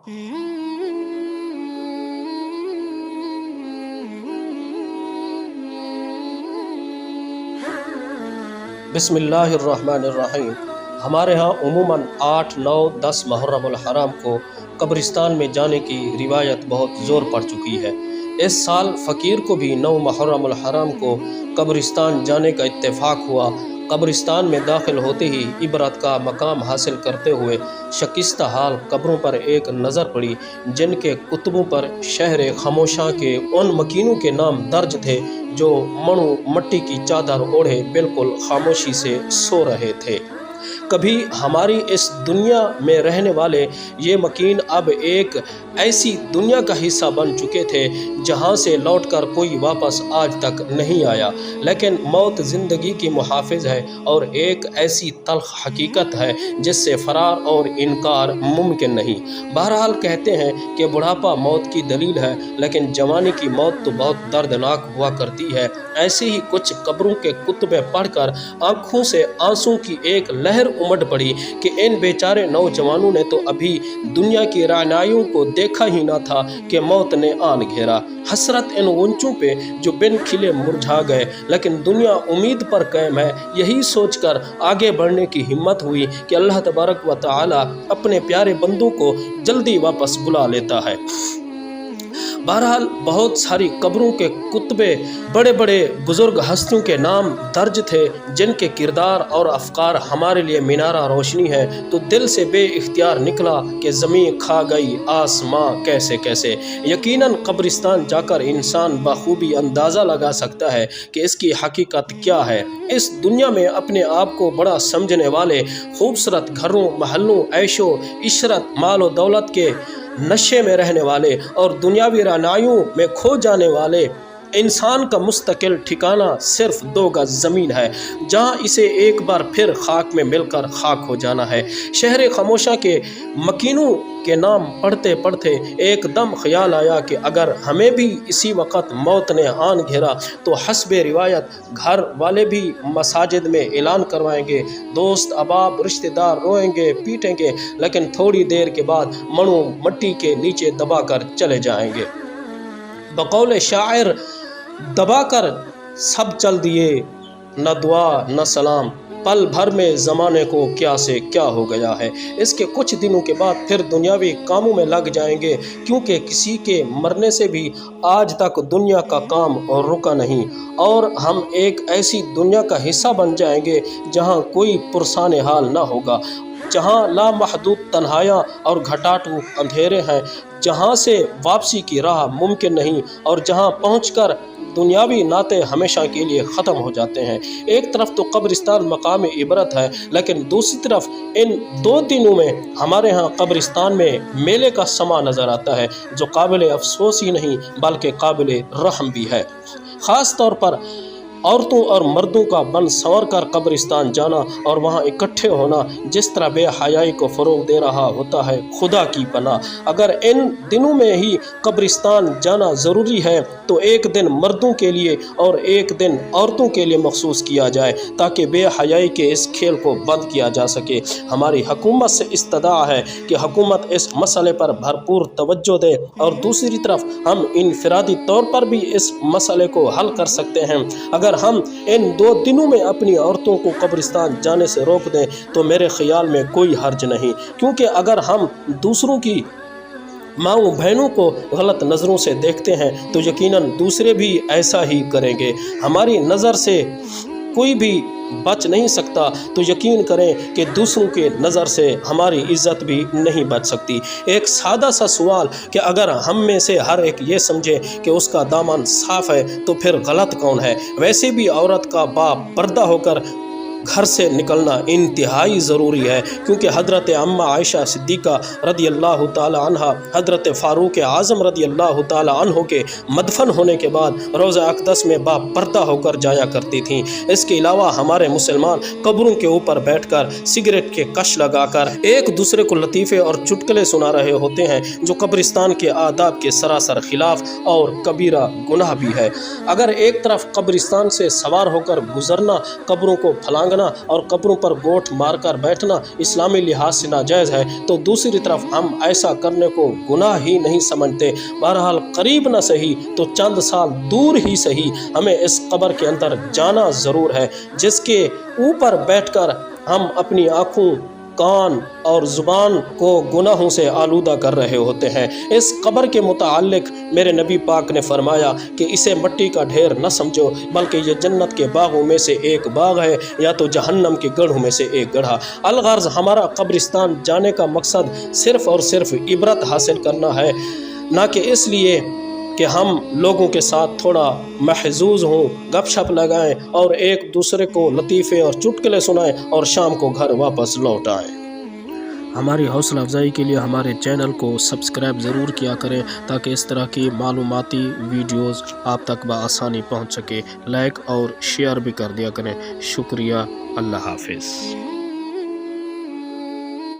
بسم اللہ الرحمن الرحیم۔ ہمارے ہاں عموماً 8، 9، 10 محرم الحرام کو قبرستان میں جانے کی روایت بہت زور پڑ چکی ہے۔ اس سال فقیر کو بھی 9 محرم الحرام کو قبرستان جانے کا اتفاق ہوا۔ قبرستان میں داخل ہوتے ہی عبرت کا مقام حاصل کرتے ہوئے شکستہ حال قبروں پر ایک نظر پڑی، جن کے کتبوں پر شہر خاموشاں کے ان مکینوں کے نام درج تھے جو منو مٹی کی چادر اوڑھے بالکل خاموشی سے سو رہے تھے۔ کبھی ہماری اس دنیا میں رہنے والے یہ مکین اب ایک ایسی دنیا کا حصہ بن چکے تھے جہاں سے لوٹ کر کوئی واپس آج تک نہیں آیا، لیکن موت زندگی کی محافظ ہے اور ایک ایسی تلخ حقیقت ہے جس سے فرار اور انکار ممکن نہیں۔ بہرحال کہتے ہیں کہ بڑھاپا موت کی دلیل ہے، لیکن جوانی کی موت تو بہت دردناک ہوا کرتی ہے۔ ایسے ہی کچھ قبروں کے کتبے پڑھ کر آنکھوں سے آنسوں کی ایک لہر امڈ پڑی کہ ان بیچارے نوجوانوں نے تو ابھی دنیا کی رعنائیوں کو دیکھا ہی نہ تھا کہ موت نے آن گھیرا۔ حسرت ان غنچوں پہ جو بن کھلے مرجھا گئے، لیکن دنیا امید پر قائم ہے۔ یہی سوچ کر آگے بڑھنے کی ہمت ہوئی کہ اللہ تبارک و تعالی اپنے پیارے بندوں کو جلدی واپس بلا لیتا ہے۔ بہرحال بہت ساری قبروں کے کتبے بڑے بڑے بزرگ ہستیوں کے نام درج تھے جن کے کردار اور افکار ہمارے لیے مینارہ روشنی ہے، تو دل سے بے اختیار نکلا کہ زمین کھا گئی آسماں کیسے کیسے۔ یقیناً قبرستان جا کر انسان بخوبی اندازہ لگا سکتا ہے کہ اس کی حقیقت کیا ہے۔ اس دنیا میں اپنے آپ کو بڑا سمجھنے والے، خوبصورت گھروں محلوں عیش و عشرت مال و دولت کے نشے میں رہنے والے اور دنیاوی رعنائیوں میں کھو جانے والے انسان کا مستقل ٹھکانہ صرف 2 گز زمین ہے، جہاں اسے ایک بار پھر خاک میں مل کر خاک ہو جانا ہے۔ شہر خاموشاں کے مکینوں کے نام پڑھتے پڑھتے ایک دم خیال آیا کہ اگر ہمیں بھی اسی وقت موت نے آن گھیرا تو حسب روایت گھر والے بھی مساجد میں اعلان کروائیں گے، دوست احباب رشتہ دار روئیں گے پیٹیں گے، لیکن تھوڑی دیر کے بعد منو مٹی کے نیچے دبا کر چلے جائیں گے۔ بقول شاعر دبا کر سب چل دیے، نہ دعا نہ سلام، پل بھر میں زمانے کو کیا سے کیا ہو گیا ہے۔ اس کے کچھ دنوں کے بعد پھر دنیاوی کاموں میں لگ جائیں گے، کیونکہ کسی کے مرنے سے بھی آج تک دنیا کا کام رکا نہیں، اور ہم ایک ایسی دنیا کا حصہ بن جائیں گے جہاں کوئی پرسان حال نہ ہوگا، جہاں لامحدود تنہائیاں اور گھٹاٹو اندھیرے ہیں، جہاں سے واپسی کی راہ ممکن نہیں، اور جہاں پہنچ کر دنیاوی ناطے ہمیشہ کے لیے ختم ہو جاتے ہیں۔ ایک طرف تو قبرستان مقام عبرت ہے، لیکن دوسری طرف ان 2 دنوں میں ہمارے ہاں قبرستان میں میلے کا سما نظر آتا ہے، جو قابل افسوس ہی نہیں بلکہ قابل رحم بھی ہے۔ خاص طور پر عورتوں اور مردوں کا بن سنور کر قبرستان جانا اور وہاں اکٹھے ہونا جس طرح بے حیائی کو فروغ دے رہا ہوتا ہے، خدا کی پناہ۔ اگر ان دنوں میں ہی قبرستان جانا ضروری ہے تو ایک دن مردوں کے لیے اور ایک دن عورتوں کے لیے مخصوص کیا جائے تاکہ بے حیائی کے اس کھیل کو بند کیا جا سکے۔ ہماری حکومت سے استدعا ہے کہ حکومت اس مسئلے پر بھرپور توجہ دے، اور دوسری طرف ہم انفرادی طور پر بھی اس مسئلے کو حل کر سکتے ہیں۔ اگر ہم ان 2 دنوں میں اپنی عورتوں کو قبرستان جانے سے روک دیں تو میرے خیال میں کوئی حرج نہیں، کیونکہ اگر ہم دوسروں کی ماؤں بہنوں کو غلط نظروں سے دیکھتے ہیں تو یقیناً دوسرے بھی ایسا ہی کریں گے۔ ہماری نظر سے کوئی بھی بچ نہیں سکتا تو یقین کریں کہ دوسروں کے نظر سے ہماری عزت بھی نہیں بچ سکتی۔ ایک سادہ سا سوال کہ اگر ہم میں سے ہر ایک یہ سمجھے کہ اس کا دامن صاف ہے تو پھر غلط کون ہے؟ ویسے بھی عورت کا باپ پردہ ہو کر گھر سے نکلنا انتہائی ضروری ہے، کیونکہ حضرت اماں عائشہ صدیقہ رضی اللہ تعالی عنہ حضرت فاروق اعظم رضی اللہ تعالی عنہ کے مدفن ہونے کے بعد روضہ اقدس میں با پردہ ہو کر جایا کرتی تھیں۔ اس کے علاوہ ہمارے مسلمان قبروں کے اوپر بیٹھ کر سگریٹ کے کش لگا کر ایک دوسرے کو لطیفے اور چٹکلے سنا رہے ہوتے ہیں، جو قبرستان کے آداب کے سراسر خلاف اور کبیرہ گناہ بھی ہے۔ اگر ایک طرف قبرستان سے سوار ہو کر گزرنا قبروں کو پھلانگنا جاگنا اور قبروں پر گوٹھ مار کر بیٹھنا اسلامی لحاظ سے ناجائز ہے، تو دوسری طرف ہم ایسا کرنے کو گناہ ہی نہیں سمجھتے۔ بہرحال قریب نہ صحیح تو چند سال دور ہی صحیح ہمیں اس قبر کے اندر جانا ضرور ہے، جس کے اوپر بیٹھ کر ہم اپنی آنکھوں، کان اور زبان کو گناہوں سے آلودہ کر رہے ہوتے ہیں۔ اس قبر کے متعلق میرے نبی پاک نے فرمایا کہ اسے مٹی کا ڈھیر نہ سمجھو، بلکہ یہ جنت کے باغوں میں سے ایک باغ ہے یا تو جہنم کے گڑھوں میں سے ایک گڑھا۔ الغرض ہمارا قبرستان جانے کا مقصد صرف اور صرف عبرت حاصل کرنا ہے، نہ کہ اس لیے کہ ہم لوگوں کے ساتھ تھوڑا محظوظ ہوں، گپ شپ لگائیں اور ایک دوسرے کو لطیفے اور چٹکلے سنائیں اور شام کو گھر واپس لوٹ آئیں۔ ہماری حوصلہ افزائی کے لیے ہمارے چینل کو سبسکرائب ضرور کیا کریں تاکہ اس طرح کی معلوماتی ویڈیوز آپ تک بآسانی پہنچ سکے۔ لائک اور شیئر بھی کر دیا کریں۔ شکریہ، اللہ حافظ۔